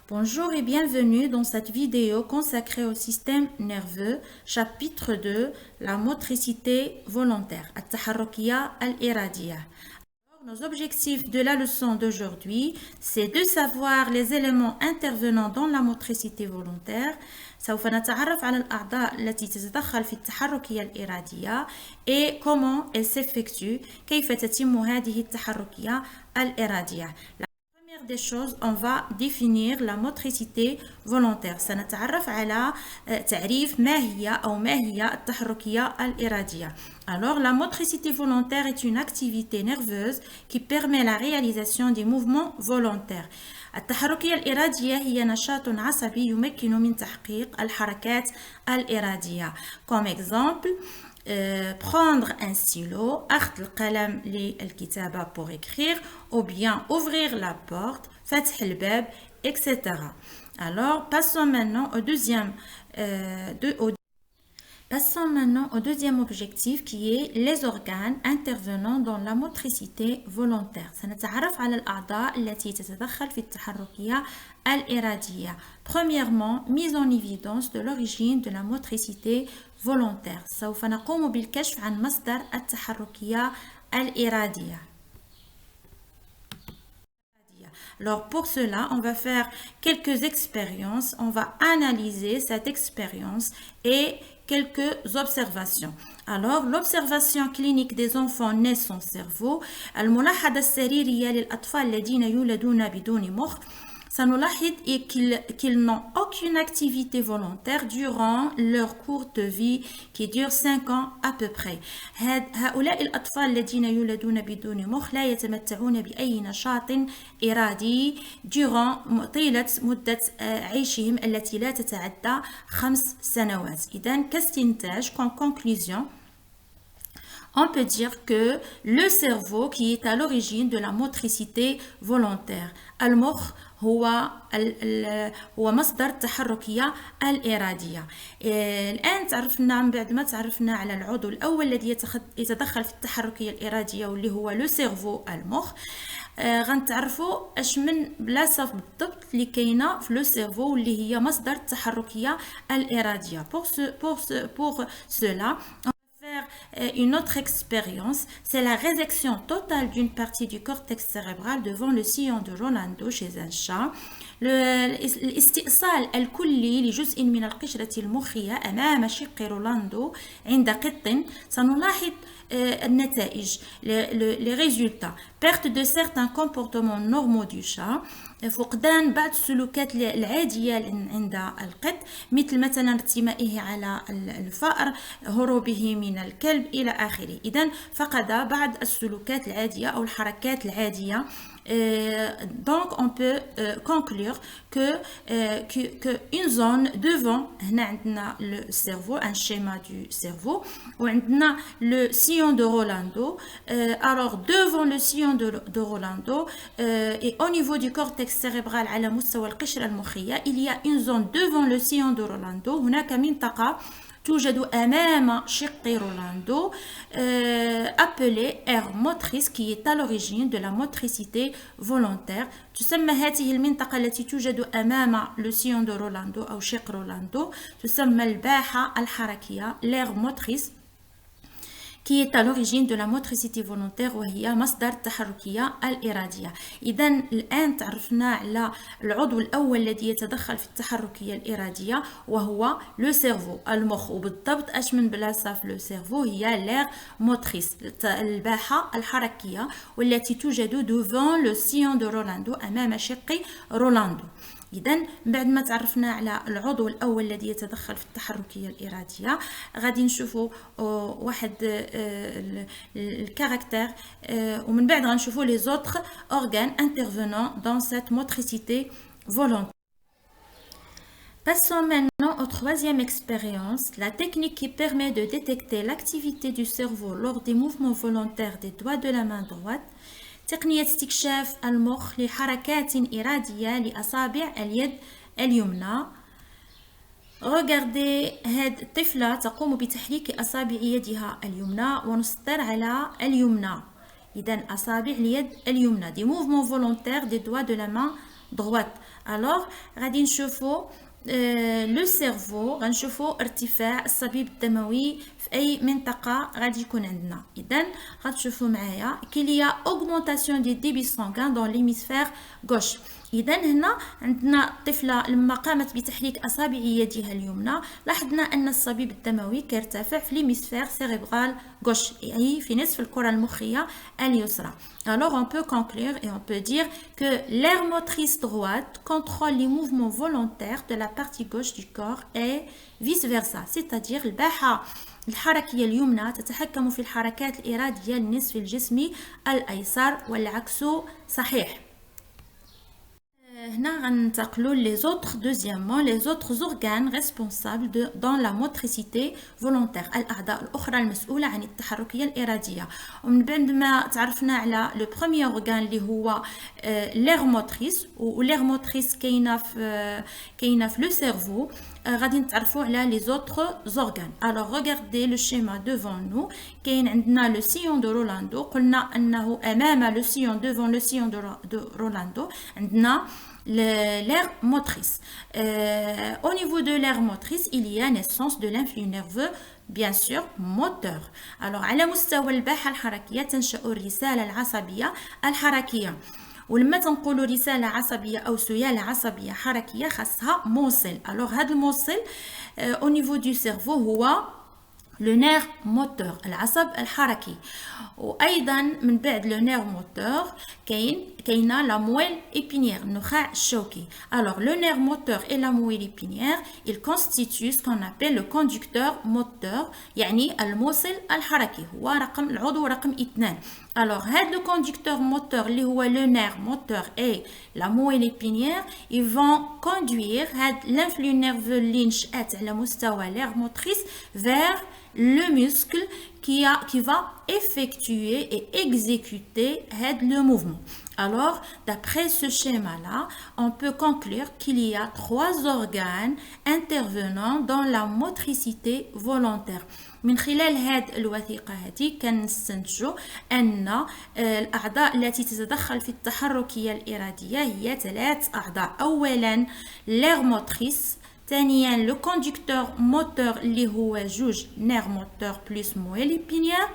Bonjour et bienvenue dans cette vidéo consacrée au système nerveux, chapitre 2, la motricité volontaire, التحركية الإرادية. Nos objectifs de la leçon d'aujourd'hui, c'est de savoir les éléments intervenant dans la motricité volontaire. سوف نتعرف على الأعضاء التي تتدخل في التحركية الإرادية et comment elle s'effectue، كيف تتم هذه التحركية الإرادية. Des choses, on va définir la motricité volontaire. سنتعرف على تعريف ما هي التحركية الإرادية. Alors, la motricité volontaire est une activité nerveuse qui permet la réalisation des mouvements volontaires. التحركية الإرادية هي نشاط عصبي يمكن من تحقيق الحركات الإرادية. Comme exemple, prendre un stylo, أخذ القلم للكتابة pour écrire, ou bien ouvrir la porte, فتح الباب, etc. Alors, passons maintenant au deuxième objectif qui est les organes intervenant dans la motricité volontaire. سنتعرف على الأعضاء التي تتدخل في التحركية الإرادية. Premièrement, mise en évidence de l'origine de la motricité volontaire. سوف نقوم بالكشف عن مصدر التحركية الإرادية. Alors pour cela, on va faire quelques expériences, on va analyser cette expérience et quelques observations. Alors, l'observation clinique des enfants nés sans cerveau. الملاحظة السريرية للأطفال الذين يولدون بدون مخ. سنلاحظ qu'ils n'ont aucune activité volontaire durant leur courte vie qui dure 5 ans à peu près. هؤلاء الأطفال الذين يولدون بدون مخ لا يتمتعون بأي نشاط إرادي durant طيلة مدة عيشهم التي لا تتعدى 5 سنوات. إذن كاستنتاج comme conclusion, on peut dire que le cerveau qui est à l'origine de la motricité volontaire. المخ هو مصدر التحركية الإرادية. الآن بعد ما تعرفنا على العضو الأول الذي يتدخل في التحركية الإرادية واللي هو لو سيرفو المخ. غنتعرفوا اش من بلاصه بالضبط اللي كاينه في لو سيرفو واللي هي مصدر التحركية الإرادية. Pour cela, une autre expérience, c'est la résection totale d'une partie du cortex cérébral devant le sillon de Rolando chez un chat. الاستئصال الكلي لجزء من القشرة المخية أمام شق رولاندو عند قط. سنلاحظ النتائج les résultats. Perte de certains comportements normaux du chat. فقدان بعض السلوكات العادية عند القط مثلا ارتمائه على الفأر، هروبه من الكلب إلى آخره. إذن فقد بعض السلوكات العادية أو الحركات العادية. Donc on peut conclure que une zone devant, هنا عندنا le cerveau, un schéma du cerveau, وعندنا le sillon de Rolando. Alors devant le sillon de Rolando et au niveau du cortex cérébral على مستوى القشرة المخية, il y a une zone devant le sillon de Rolando. هناك منطقة توجد أمام شق رولاندو appelée aire motrice qui est à l'origine de la motricité volontaire. تسمى هذه المنطقة التي توجد أمام le sillon de رولاندو أو شق رولاندو تسمى الباحة الحركية l'aire motrice qui est à l'origine de la motricité volontaire وهي مصدر التحركية الإرادية. إذا الآن تعرفنا على العضو الأول الذي يتدخل في التحركية الإرادية وهو لو سيرفو المخ، وبالضبط أش من بلاصة في لو سيرفو هي لير موتريس الباحة الحركية والتي توجد دوفون لو سيون دو رولاندو أمام شق رولاندو. إذن بعد ما تعرفنا على العضو الأول الذي يتدخل في التحركية الإرادية غادي نشوفوا واحد الكاركتير ومن بعد غنشوفوا les autres organes intervenant dans cette motricité volontaire. Passons maintenant au troisième expérience, la technique qui permet de détecter l'activité du cerveau lors des mouvements volontaires des doigts de la main droite. تقنية استكشاف المخ لحركات إرادية لأصابع اليد اليمنى. Regardez هاد الطفلة تقوم بتحريك أصابع يدها اليمنى ونسطر على اليمنى. إذن أصابع اليد اليمنى. Des mouvements volontaires des doigts de la main droite. Alors غادي نشوفوا لو سيرفو غنشوفوا ارتفاع الصبيب الدموي في اي منطقه غادي يكون عندنا. اذا غتشوفوا معايا كيليا اوغمونطاسيون دي ديبي سانغان دون ليميسفير غوش. اذا هنا عندنا الطفله لما قامت بتحريك اصابع يدها اليمنى لاحظنا ان الصبيب الدموي كيرتفع في ليميسفير سيريبرال غوش، يعني في نصف الكره المخيه اليسرى. Alors on peut conclure et on peut dire que l'aire motrice droite contrôle les mouvements volontaires de la partie gauche du corps et vice versa. C'est-à-dire الباحة الحركية اليمنى تتحكم في الحركات الإرادية للنصف الجسمي الأيسر والعكس صحيح. هنا غننتقلوا les autres deuxièmement les autres organes responsables dans la motricité volontaire، الأعضاء الأخرى المسؤولة عن التحركية الإرادية. ومن بعد ما تعرفنا على لو بروميير اورغان اللي هو لير موتريس، ولير موتريس كاينه في لو سيرفو، غادي نتعرفوا على لي زوتر زورغان. الوغ ريغاردي لو شيما دوفون نو، كاين عندنا لو سيون دو رولاندو، قلنا انه امام لو سيون دوفون لو سيون دو رولاندو عندنا l'aire motrice. Au niveau de l'aire motrice, il y a naissance de l'influx nerveux, bien sûr, moteur. Alors, على مستوى الباحة الحركية تنشأ الرسالة العصبية الحركية. ولما تنقولوا رسالة عصبية أو سيالة عصبية حركية خاصها موصل. Alors, هذا الموصل au niveau du cerveau هو لو نير موتور، العصب الحركي. وايضا من بعد لو نير موتور كاينه لا مويل ايبينيير، النخاع الشوكي. alors le nerf moteur et la moelle épinière ils constituent ce qu'on appelle le conducteur moteur، يعني الموصل الحركي، هو رقم العضو رقم 2. alors هذا le conducteur moteur اللي هو le nerf moteur et la moelle épinière ils vont conduire هذا l'influx nerveux اللي نشأت على مستوى l'aire motrice vers le muscle qui va effectuer et exécuter le mouvement. Alors, d'après ce schéma-là, on peut conclure qu'il y a 3 organes intervenant dans la motricité volontaire. من خلال هذه الوثيقة هذه كنستنتجوا أن الأعضاء التي تتدخل في التحركية الإرادية هي 3 أعضاء. أولا l'aire motrice، ثانيا لو كوندكتور موتور اللي هو جوج نير موتور بلس مويل ايبينيير،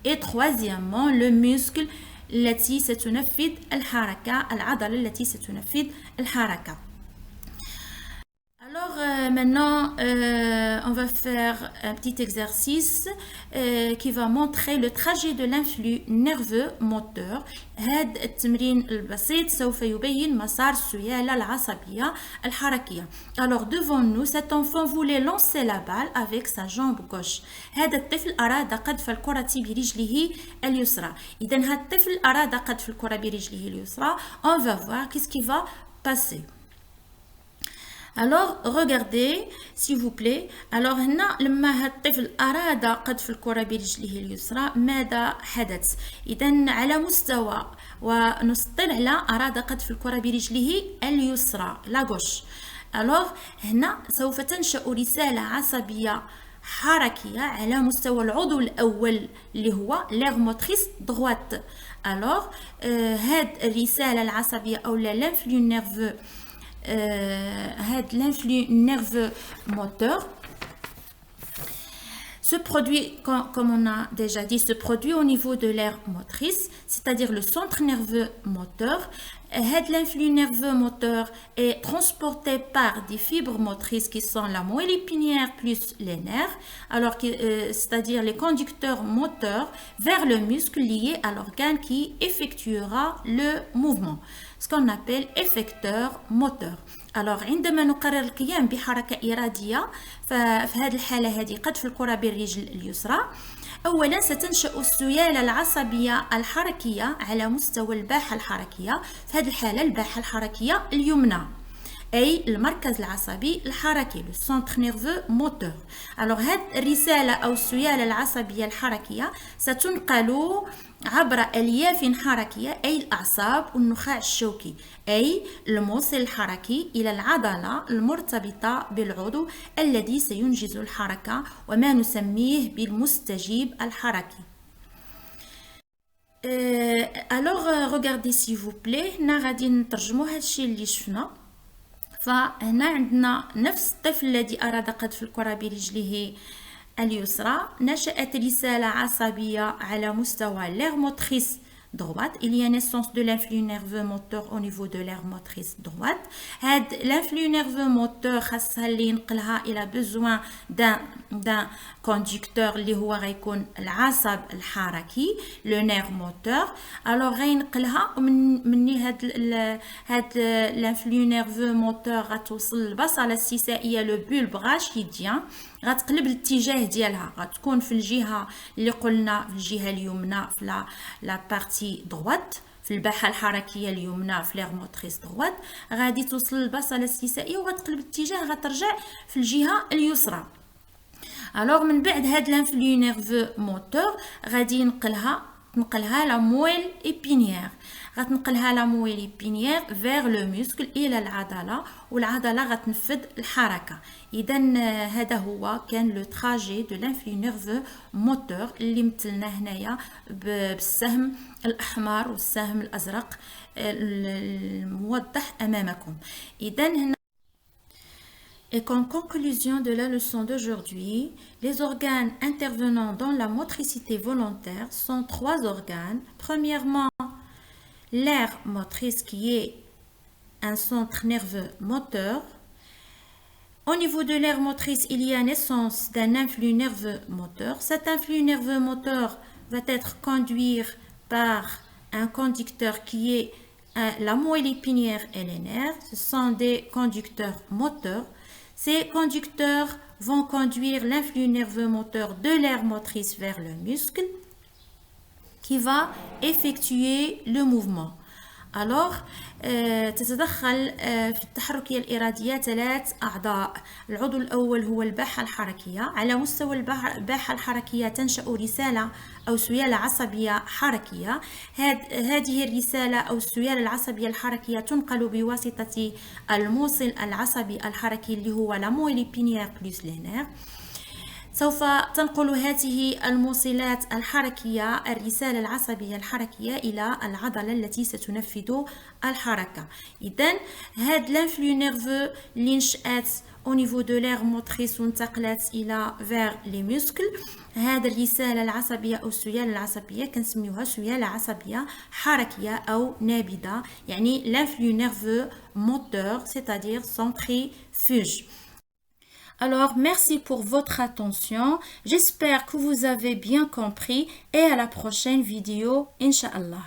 et troisièmement le muscle التي ستنفذ الحركة، العضلة التي ستنفذ الحركة. Alors maintenant on va faire un petit exercice qui va montrer le trajet de l'influx nerveux moteur. هذا التمرين البسيط سوف يبين مسار السيالة العصبية الحركية. Alors devant nous cet enfant voulait lancer la balle avec sa jambe gauche. هذا الطفل أراد قذف الكرة برجله اليسرى. إذا هذا الطفل أراد قذف الكرة برجله اليسرى. On va voir qu'est-ce qui va passer. Alors regardez s'il vous plaît. alors هنا لما هذا الطفل أراد قذف الكرة برجله اليسرى ماذا حدث؟ إذا على مستوى ونسطر على أراد قذف الكرة برجله اليسرى لا غوش. alors هنا سوف تنشأ رسالة عصبية حركية على مستوى العضو الأول اللي هو l'aire motrice droite. alors هاد الرسالة العصبية أو l'influx nerveux l'influx nerveux moteur se produit, comme on a déjà dit, se produit au niveau de l'aire motrice, c'est-à-dire le centre nerveux moteur. L'influx nerveux moteur est transporté par des fibres motrices qui sont la moelle épinière plus les nerfs, alors c'est-à-dire les conducteurs moteurs vers le muscle lié à l'organe qui effectuera le mouvement, ce qu'on appelle effecteur moteur. alors عندما نقرر القيام بحركة إرادية ففي هذه الحالة هذه قذف الكرة بالرجل اليسرى، أولا ستنشأ السيالة العصبية الحركية على مستوى الباحة الحركية، في هذه الحالة الباحة الحركية اليمنى أي المركز العصبي الحركي لو سنتر نيرفو موتور. alors هذه الرسالة أو السيالة العصبية الحركية ستنقل عبر ألياف حركية أي الأعصاب والنخاع الشوكي أي الموصل الحركي إلى العضلة المرتبطة بالعضو الذي سينجز الحركة وما نسميه بالمستجيب الحركي. alors regardez s'il vous plaît هنا غادي نترجموا هادشي اللي شفنا. فهنا عندنا نفس الطفل الذي أراد قذف الكرة برجله اليسرى. نشأت رسالة عصبية على مستوى l'aire motrice droite. Il y a naissance de l'influx nerveux moteur au niveau de l'aire motrice droite. هاد l'influx nerveux moteur خاصها اللي ينقلها إلى besoin d'un conducteur اللي هو غيكون العصب الحركي le nerf moteur. alors غينقلها مني هاد l'influx nerveux moteur غتوصل للبصلة السيسائية le bulbe rachidien. غتقلب الاتجاه ديالها، غتكون في الجهه اللي قلنا في الجهه اليمنى في لا بارتي دروات في الباحه الحركيه اليمنى في لير موتريس دروات. غادي توصل للبصله السيسائيه وغتقلب الاتجاه، غترجع في الجهه اليسرى. الوغ من بعد هاد لانفلو نيرفو موتور غادي نقلها لا مويل ايبينيير. غتنقلها لا مويل ايبينيير فيغ لو موسكل الى العضله، والعضله غتنفذ الحركه. اذا هذا هو كان لو تراجي دو لانفلو نيرفو موتور اللي مثلناه هنايا بالسهم الاحمر والسهم الازرق الموضح امامكم. اذا هنا Et comme conclusion de la leçon d'aujourd'hui, les organes intervenant dans la motricité volontaire sont 3 organes. Premièrement, l'aire motrice qui est un centre nerveux moteur. Au niveau de l'aire motrice, il y a naissance d'un influx nerveux moteur. Cet influx nerveux moteur va être conduit par un conducteur qui est la moelle épinière et les nerfs. Ce sont des conducteurs moteurs. Ces conducteurs vont conduire l'influx nerveux moteur de l'aire motrice vers le muscle qui va effectuer le mouvement. Alors, تتدخل في التحركية الإرادية 3 أعضاء. العضو الأول هو الباحة الحركية. على مستوى الباحة الحركية تنشأ رسالة أو سيالة عصبية حركية. هذه الرسالة أو السيالة العصبية الحركية تنقل بواسطة الموصل العصبي الحركي اللي هو لا مويل ايبينيير بلس لي نير. سوف تنقل هذه الموصلات الحركية الرسالة العصبية الحركية إلى العضلة التي ستنفذ الحركة. إذن هاد لانفلو نيرفو اللي نشأت au niveau de l'aire motrice وانتقلت إلى vers les muscles. هاد الرسالة العصبية أو السيالة العصبية كنسميوها سيالة عصبية حركية أو نابضة، يعني l'influx nerveux moteur, c'est-à-dire centrifuge. Alors, merci pour votre attention. J'espère que vous avez bien compris et à la prochaine vidéo, Inch'Allah.